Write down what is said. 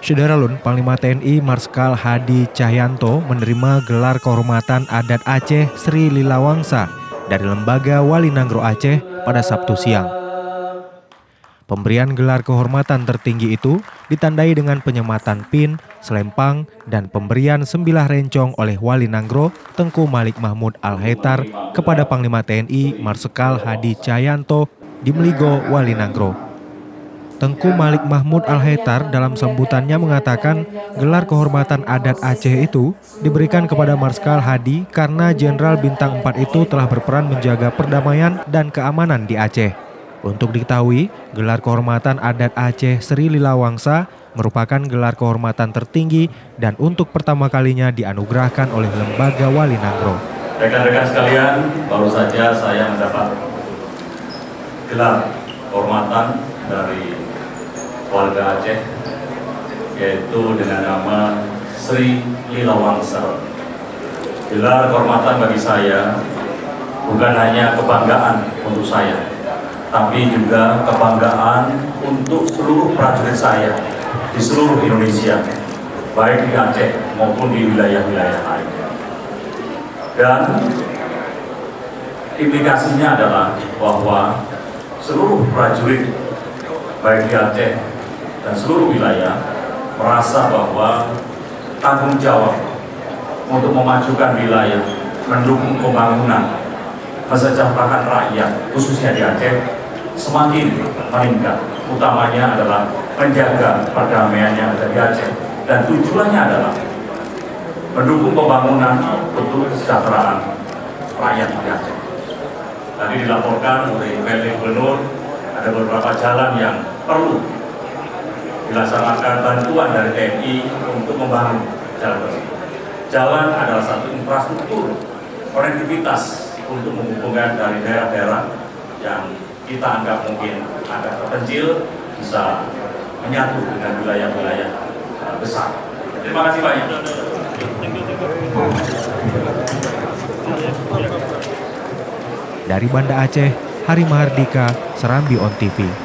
Syederalun, Panglima TNI Marskal Hadi Cahyanto menerima gelar kehormatan adat Aceh Sri Lilawangsa dari Lembaga Walinangro Aceh pada Sabtu siang. Pemberian gelar kehormatan tertinggi itu ditandai dengan penyematan pin, selempang, dan pemberian sembilah rencong oleh Walinangro Tengku Malik Mahmud Al-Haitar kepada Panglima TNI Marskal Hadi Cahyanto di Meligo, Walinangro. Tengku Malik Mahmud Al-Haitar dalam sambutannya mengatakan gelar kehormatan adat Aceh itu diberikan kepada Marskal Hadi karena Jenderal Bintang 4 itu telah berperan menjaga perdamaian dan keamanan di Aceh. Untuk diketahui, gelar kehormatan adat Aceh Sri Lilawangsa merupakan gelar kehormatan tertinggi dan untuk pertama kalinya dianugerahkan oleh Lembaga Walinangro. Rekan-rekan sekalian, baru saja saya mendapat gelar kehormatan dari warga Aceh, yaitu dengan nama Sri Lilawangsa. Gelar kehormatan bagi saya bukan hanya kebanggaan untuk saya, tapi juga kebanggaan untuk seluruh prajurit saya di seluruh Indonesia, baik di Aceh maupun di wilayah-wilayah lain. Dan implikasinya adalah bahwa seluruh prajurit baik di Aceh dan seluruh wilayah merasa bahwa tanggung jawab untuk memajukan wilayah, mendukung pembangunan, mensejahterakan rakyat, khususnya di Aceh, semakin meningkat. Utamanya adalah menjaga perdamaian yang ada di Aceh, dan tujuannya adalah mendukung pembangunan untuk kesejahteraan rakyat di Aceh. Tadi dilaporkan oleh PLT Gubernur ada beberapa jalan yang perlu dilaksanakan bantuan dari TNI untuk membangun jalan tersebut. Jalan adalah satu infrastruktur konektivitas untuk menghubungkan dari daerah-daerah yang kita anggap mungkin agak terpencil bisa menyatu dengan wilayah-wilayah besar. Terima kasih banyak. Dari Banda Aceh, Hari Mahardika, Serambi On TV.